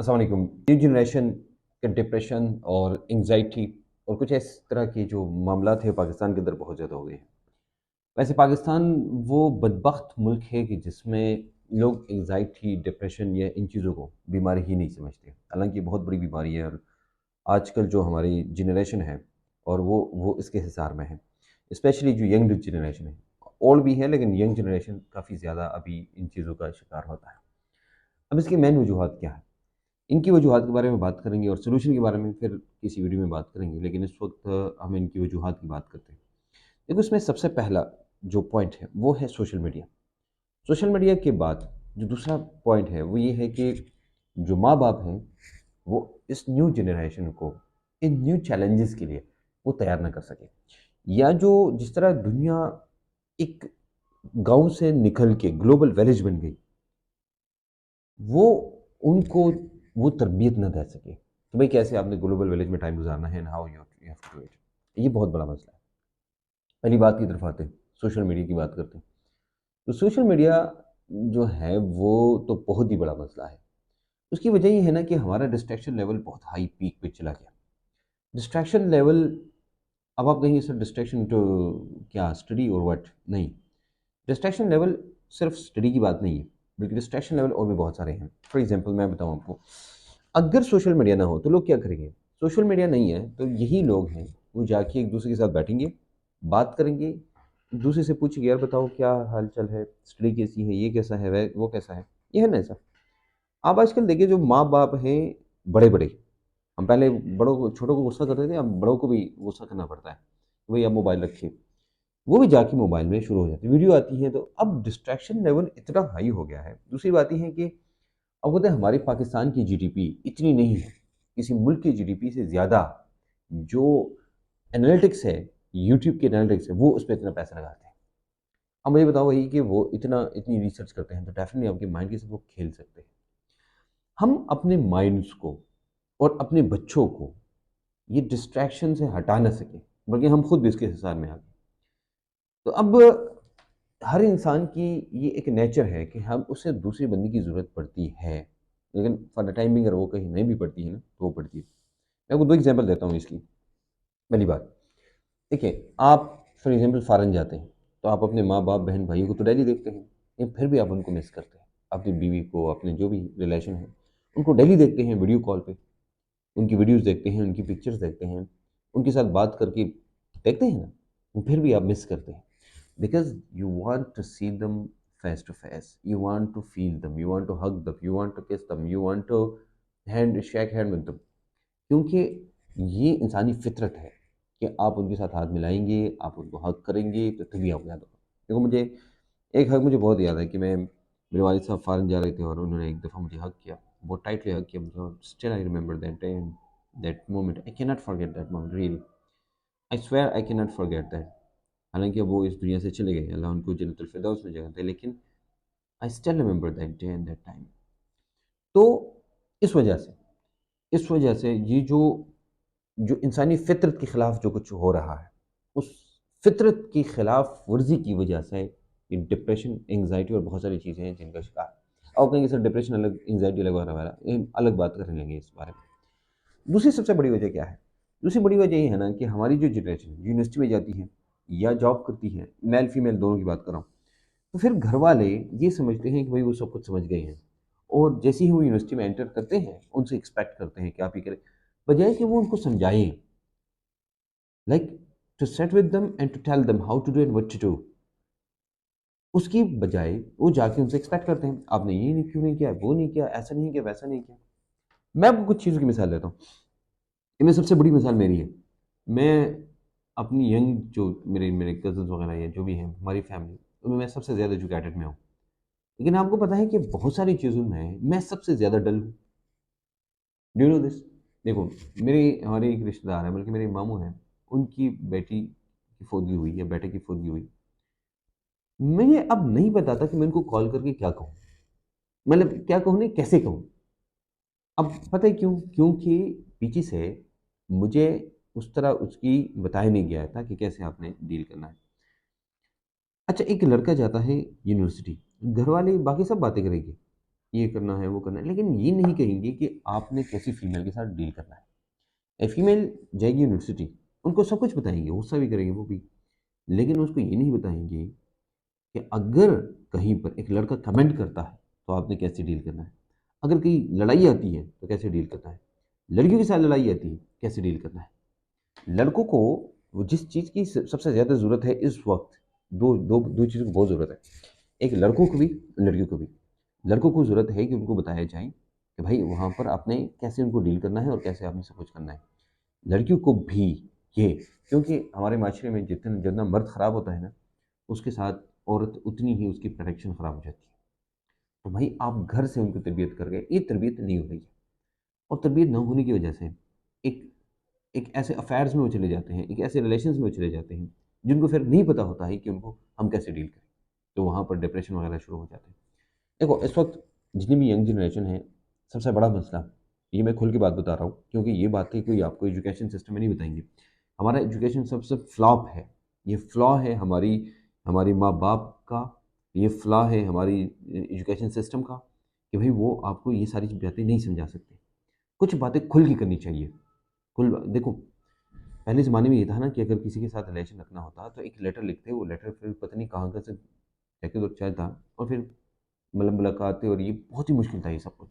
अस्सलाम वालेकुम। New generation का डिप्रेशन और एंग्जाइटी और कुछ इस तरह के जो मामला थे पाकिस्तान के अंदर बहुत ज़्यादा हो गए हैं। वैसे पाकिस्तान वो बदबख्त मुल्क है कि जिसमें लोग एंग्जाइटी, डिप्रेशन या इन चीज़ों को बीमारी ही नहीं समझते। हालाँकि ये बहुत बड़ी बीमारी है और आजकल जो हमारी जनरेशन है और वो इसके हिसार में है। स्पेशली जो यंग जनरेशन है, ओल्ड भी है लेकिन यंग जनरेशन काफ़ी ज़्यादा अभी इन चीज़ों का शिकार होता है। अब इसकी मेन वजूहत क्या है? इनकी वजूहत के बारे में बात करेंगे और सॉल्यूशन के बारे में फिर किसी वीडियो में बात करेंगे, लेकिन इस वक्त हम इनकी वजूहत की बात करते हैं। देखो, इसमें सबसे पहला जो पॉइंट है वो है सोशल मीडिया। सोशल मीडिया के बाद जो दूसरा पॉइंट है वो ये है कि जो माँ बाप हैं वो इस न्यू जनरेशन को इन न्यू चैलेंजेस के लिए वो तैयार ना कर सके, या जो जिस तरह दुनिया एक गांव से निकल के ग्लोबल विलेज बन गई, वो उनको वो तरबियत ना दे सके कि भाई कैसे आपने ग्लोबल विलेज में टाइम गुजारना है and how you have to do it. ये बहुत बड़ा मसला है। पहली बात की तरफ आते हैं, सोशल मीडिया की बात करते हैं। तो सोशल मीडिया जो है वो तो बहुत ही बड़ा मसला है। उसकी वजह ये है ना कि हमारा डिस्ट्रैक्शन लेवल बहुत हाई पीक पे चला गया। डिस्ट्रैक्शन लेवल, अब आप कहेंगे सर डिस्ट्रैक्शन तो क्या स्टडी और व्हाट? नहीं, डिस्ट्रैक्शन लेवल सिर्फ स्टडी की बात नहीं है, बल्कि डिस्ट्रैक्शन लेवल और भी बहुत सारे हैं। फॉर एग्जांपल मैं बताऊं आपको, अगर सोशल मीडिया ना हो तो लोग क्या करेंगे? सोशल मीडिया नहीं है तो यही लोग हैं, वो जाके एक दूसरे के साथ बैठेंगे, बात करेंगे, एक दूसरे से पूछेंगे यार बताओ क्या हाल चाल है, स्टडी कैसी है, ये कैसा है, वह वो कैसा है। ये है ना ऐसा। आप आजकल देखिए जो माँ बाप हैं बड़े बड़े, हम पहले बड़ों को छोटों को गुस्सा करते थे, अब बड़ों को भी गुस्सा करना पड़ता है, वही आप मोबाइल रखिए, वो भी जाके मोबाइल में शुरू हो जाती है, वीडियो आती है। तो अब डिस्ट्रैक्शन लेवल इतना हाई हो गया है। दूसरी बात यह है कि अब बोलते हैं हमारे पाकिस्तान की जीडीपी इतनी नहीं है, किसी मुल्क की जीडीपी से ज़्यादा जो एनालिटिक्स है, यूट्यूब के एनालिटिक्स है, वो उस पर इतना पैसा लगाते हैं। अब मुझे बताओ वही कि वो इतनी रिसर्च करते हैं तो डेफिनेटली आपके माइंड के साथ वो खेल सकते हैं। हम अपने माइंड्स को और अपने बच्चों को ये डिस्ट्रैक्शन से हटा ना सके, बल्कि हम खुद भी इसके हिसाब में आ गए। तो अब हर इंसान की ये एक नेचर है कि हम उसे दूसरे बंदे की ज़रूरत पड़ती है, लेकिन फॉर द टाइम बिंग अगर वो कहीं नहीं भी पड़ती है ना तो वो पड़ती है। मैं आपको दो एग्जांपल देता हूँ इसकी। पहली बात, देखिए आप फॉर एग्जांपल फ़ॉरेन जाते हैं तो आप अपने माँ बाप बहन भाइयों को तो डेली देखते हैं, लेकिन फिर भी आप उनको मिस करते हैं। अपनी बीवी को, अपने जो भी रिलेशन है उनको डेली देखते हैं वीडियो कॉल पे, उनकी वीडियोज़ देखते हैं, उनकी पिक्चर्स देखते हैं, उनके साथ बात करके देखते हैं ना, फिर भी आप मिस करते हैं। Because you want to see them face to face, you want to feel them, you want to hug them, you want to kiss them, you want to shake hand with them। क्योंकि ये इंसानी फितरत है कि आप उनके साथ हाथ मिलाएंगे, आप उनको हग करेंगे तो तभी आपको याद होगा। देखो, मुझे एक हग मुझे बहुत याद है कि मैं मेरे वालिद साहब फ़ॉरेन जा रहे थे और उन्होंने एक दफ़ा मुझे हग किया, बहुत टाइटली हग किया मुझे, और still I remember that day and that moment. I can not forget that moment really. I swear I can not forget that. हालाँकि अब वो इस दुनिया से चले गए, अल्लाह उनको जन्नतुल फ़िरदौस में जगह दे, लेकिन I still remember that day and that time. तो इस वजह से ये जो जो इंसानी फ़ितरत के ख़िलाफ़ जो कुछ हो रहा है, उस फ़ितरत की ख़िलाफ़ वर्ज़ी की वजह से ये डिप्रेशन, एंग्ज़ायटी और बहुत सारी चीज़ें हैं जिनका शिकार। अब कहेंगे सर डिप्रेशन अलग, एंग्ज़ायटी अलग वगैरह, ये अलग बात कर लेंगे इस बारे में। दूसरी सबसे बड़ी वजह क्या है? दूसरी बड़ी वजह ये है ना कि हमारी जो जनरेशन यूनिवर्सिटी में जाती है या जॉब करती है, मेल फीमेल दोनों की बात कर रहा हूँ, तो फिर घर वाले ये समझते हैं कि भाई वो सब कुछ समझ गए हैं, और जैसे ही वो यूनिवर्सिटी में एंटर करते हैं उनसे एक्सपेक्ट करते हैं कि आप ये करें, बजाय कि वो उनको समझाएं, like to set with them and to tell them how to do and what to do. उसकी बजाय वो जाके उनसे एक्सपेक्ट करते हैं आपने ये नहीं क्यों नहीं किया, वो नहीं किया, ऐसा नहीं किया, वैसा नहीं किया। मैं आपको कुछ चीज़ों की मिसाल देता हूँ। इनमें सबसे बड़ी मिसाल मेरी है। मैं अपनी यंग जो मेरे मेरे कज़न्स वगैरह या जो भी हैं हमारी फैमिली, उनमें मैं सबसे ज़्यादा एजुकेटेड में हूँ। लेकिन आपको पता है कि बहुत सारी चीज़ों में मैं सबसे ज़्यादा डल हूँ। Do you know this? देखो, मेरे हमारे एक रिश्तेदार हैं, बल्कि मेरे मामू हैं, उनकी बेटी की फ़ोतगी हुई या बेटे की फ़ोतगी हुई। मुझे अब नहीं पता था कि मैं उनको कॉल करके क्या कहूँ? मतलब क्या कहूँ नहीं, कैसे कहूँ? अब पता है क्यों? क्योंकि पीछे से मुझे उस तरह उसकी बताया नहीं गया था कि कैसे आपने डील करना है। अच्छा, एक लड़का जाता है यूनिवर्सिटी, घरवाले बाकी सब बातें करेंगे, ये करना है, वो करना है, लेकिन ये नहीं कहेंगे कि आपने कैसी फ़ीमेल के साथ डील करना है। ए फीमेल जाएगी यूनिवर्सिटी, उनको सब कुछ बताएँगे, गुस्सा भी करेंगे वो भी, लेकिन उसको ये नहीं बताएँगे कि अगर कहीं पर एक लड़का कमेंट करता है, तो आपने कैसे डील करना है। अगर कहीं लड़ाई आती है, तो कैसे डील करना है। लड़कियों के साथ लड़ाई आती है, कैसे डील करना है। लड़कों को वो जिस चीज़ की सबसे ज़्यादा ज़रूरत है इस वक़्त, 2 चीज़ों की बहुत ज़रूरत है। एक लड़कों को भी, लड़कियों को भी। लड़कों को ज़रूरत है कि उनको बताया जाए कि भाई वहाँ पर आपने कैसे उनको डील करना है और कैसे आपने सब कुछ करना है। लड़कियों को भी ये, क्योंकि हमारे माशरे में जितना मर्द ख़राब होता है ना, उसके साथ औरत उतनी ही उसकी प्रोटेक्शन ख़राब हो जाती है। तो भाई आप घर से उनको तरबियत कर गए, ये तरबियत नहीं हो रही है। और तरबियत ना होने की वजह से एक एक ऐसे अफेयर्स में वो चले जाते हैं, एक ऐसे रिलेशंस में वो चले जाते हैं, जिनको फिर नहीं पता होता है कि उनको हम कैसे डील करें। तो वहाँ पर डिप्रेशन वगैरह शुरू हो जाते हैं। देखो, इस वक़्त जितनी भी यंग जनरेशन है, सबसे बड़ा मसला, ये मैं खुल के बात बता रहा हूँ, क्योंकि ये बातें कोई आपको एजुकेशन सिस्टम में नहीं बताएँगे। हमारा एजुकेशन सबसे फ्लॉप है। ये फ्लॉ है हमारी हमारे माँ-बाप का, ये फ्लॉ है हमारी एजुकेशन सिस्टम का, कि भई वो आपको ये सारी बातें नहीं समझा सकते। कुछ बातें खुल के करनी चाहिए। खुल देखो, पहले ज़माने में ये था ना कि अगर किसी के साथ रिलेशन रखना होता, तो एक लेटर लिखते, वो लेटर फिर पता नहीं कहाँ से जाके तो चाहे था, और फिर मतलब मुलाकातें, और ये बहुत ही मुश्किल था ये सब कुछ।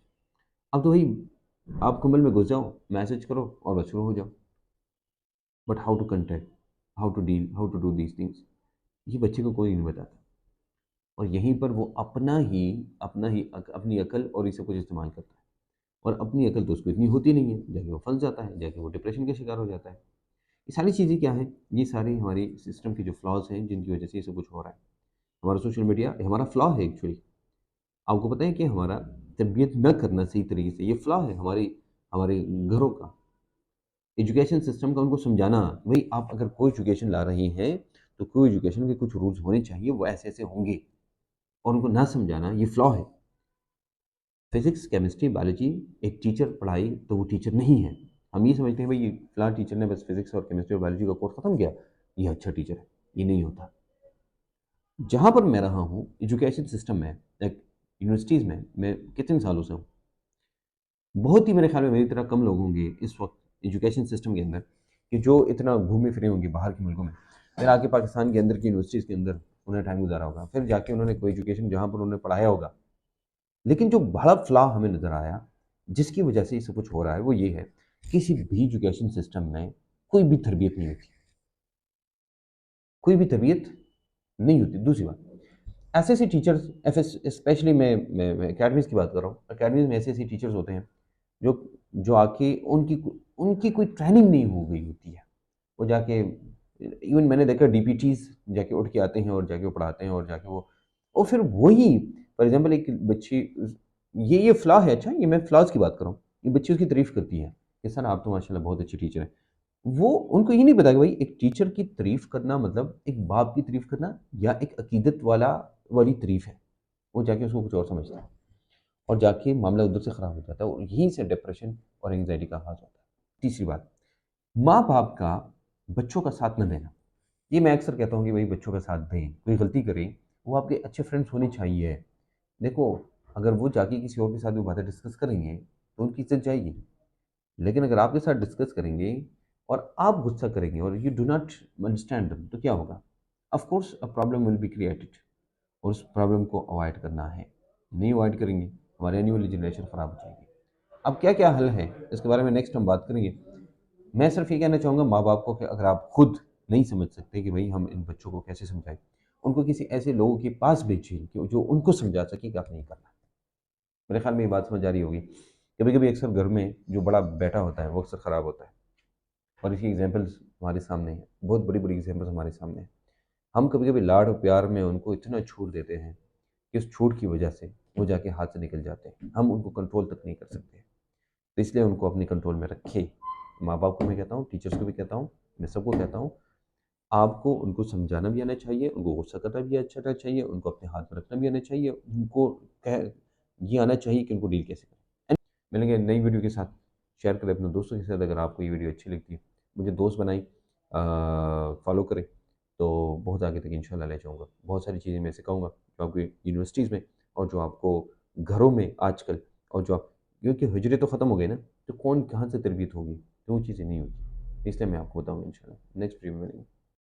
अब तो भाई आप कमल में घुस जाओ, मैसेज करो और बस शुरू हो जाओ। But how to contact, how to deal, how to do these things, ये बच्चे को कोई नहीं बताता। और यहीं पर वो अपनी अकल और ये सब कुछ इस्तेमाल करता है। और अपनी अकल तो उसको इतनी होती नहीं है, जाके वो फँस जाता है, जाके वो डिप्रेशन का शिकार हो जाता है। ये सारी चीज़ें क्या हैं? ये सारी हमारी सिस्टम की जो फ्लॉज़ हैं, जिनकी वजह से ये सब कुछ हो रहा है। हमारा सोशल मीडिया हमारा फ्लॉ है एक्चुअली। आपको पता है कि हमारा तरबियत न करना सही तरीके से, ये फ्लॉ है हमारे घरों का, एजुकेशन सिस्टम का, उनको समझाना, भई आप अगर कोई एजुकेशन ला रहे हैं, तो कोई एजुकेशन के कुछ रूल्स होने चाहिए, वो ऐसे-ऐसे होंगे, और उनको ना समझाना, ये फ्लॉ है। फिज़िक्स, केमिस्ट्री, बायोलॉजी एक टीचर पढ़ाए तो वो टीचर नहीं है। हम ये समझते हैं भई ये फलाँ टीचर ने बस फिज़िक्स और केमिस्ट्री और बायोलॉजी का कोर्स खत्म किया, ये अच्छा टीचर है। ये नहीं होता। जहाँ पर मैं रहा हूँ, एजुकेशन सिस्टम में, लाइक यूनिवर्सिटीज़ में, मैं कितने सालों से हूँ। बहुत ही मेरे ख़्याल में मेरी तरह कम लोग होंगे इस वक़्त एजुकेशन सिस्टम के अंदर, कि जो इतना घूमे फिरे होंगे बाहर के मुल्कों में। फिर आके पाकिस्तान के अंदर की यूनिवर्सिटीज़ के अंदर उन्होंने टाइम गुज़ारा होगा। फिर जाके उन्होंने कोई एजुकेशन जहाँ पर उन्होंने पढ़ाया होगा। लेकिन जो बड़ा फ्लॉ हमें नज़र आया, जिसकी वजह से ये सब कुछ हो रहा है, वो ये है, किसी भी एजुकेशन सिस्टम में कोई भी तरबियत नहीं होती। कोई भी तरबियत नहीं होती। दूसरी बात, ऐसे-ऐसे टीचर्स, एफएस स्पेशली मैं अकेडमीज़ की बात कर रहा हूँ। अकेडमीज़ में ऐसे-ऐसे टीचर्स होते हैं, जो जो आके उनकी कोई ट्रेनिंग नहीं हो गई होती है। वो जाके, इवन मैंने देखा डीपीटीज़ जाके उठ के आते हैं और जाके वो पढ़ाते हैं, और जाके वो, और फिर वही, फॉर एग्ज़ाम्पल एक बच्ची, ये फ्लॉ है, अच्छा ये मैं फ्लॉज़ की बात कर रहा हूँ। ये बच्ची उसकी तारीफ़ करती है कि सर आप तो माशाल्लाह बहुत अच्छे टीचर हैं। वो उनको ये नहीं पता कि भाई एक टीचर की तारीफ़ करना मतलब एक बाप की तारीफ़ करना या एक अकीदत वाली तारीफ़ है। वो जाके उसको कुछ और समझता है, और जाके मामला उधर से ख़राब हो जाता है, और यहीं से डिप्रेशन और एंग्ज़ायटी का आगाज़ होता है। तीसरी बात, माँ-बाप का बच्चों का साथ ना देना। ये मैं अक्सर कहता हूँ कि भई बच्चों का साथ दें, कोई गलती करें, वो आपके अच्छे फ्रेंड्स होने चाहिए। देखो, अगर वो जाके किसी और के साथ वो बातें डिस्कस करेंगे, तो उनकी इज़्ज़त जाएगी। लेकिन अगर आपके साथ डिस्कस करेंगे और आप गुस्सा करेंगे और you do not understand them, तो क्या होगा? Of course a problem will be created, और उस प्रॉब्लम को अवॉइड करना है। नहीं अवॉइड करेंगे, हमारी आने वाली जनरेशन खराब हो जाएगी। अब क्या-क्या हल है, इसके बारे में नेक्स्ट हम बात करेंगे। मैं सिर्फ ये कहना चाहूँगा माँ-बाप को कि अगर आप खुद नहीं समझ सकते कि भई हम इन बच्चों को कैसे समझाएँ, उनको किसी ऐसे लोगों के पास भेजिए कि जो उनको समझा सके कि आपने ये करना है। मेरे ख़्याल में ये बात समझ आ रही होगी। कभी-कभी अक्सर घर में जो बड़ा बेटा होता है, वो अक्सर ख़राब होता है, और इसकी एग्ज़ाम्पल्स हमारे सामने हैं। बहुत बड़ी-बड़ी एग्ज़ाम्पल्स हमारे सामने हैं। हम कभी-कभी लाड और प्यार में उनको इतना छूट देते हैं कि उस छूट की वजह से वो जाके हाथ से निकल जाते हैं। हम उनको कंट्रोल तक नहीं कर सकते। तो इसलिए उनको अपने कंट्रोल में रखें। माँ-बाप को मैं कहता हूँ, टीचर्स को भी कहता हूँ, मैं सबको कहता हूँ, आपको उनको समझाना भी आना चाहिए, उनको गुस्सा करना भी अच्छा आना चाहिए, उनको अपने हाथ में रखना भी आना चाहिए, उनको कह ये आना चाहिए कि उनको डील कैसे करें। मिलेंगे नई वीडियो के साथ, शेयर करें अपने दोस्तों के साथ अगर आपको ये वीडियो अच्छी लगती है। मुझे दोस्त बनाएँ, फॉलो करें, तो बहुत आगे तक इंशाल्लाह ले जाऊँगा। बहुत सारी चीज़ें मैं सिखाऊँगा जो आपकी यूनिवर्सिटीज़ में और जो आपको घरों में आजकल, और जो आप, क्योंकि हिजरे तो ख़त्म हो गए ना, तो कौन कहाँ से तरबियत होगी? तो वो चीज़ें नहीं होती। इसलिए मैं आपको बताऊँगा इंशाल्लाह नेक्स्ट वीडियो में मिलेंगे।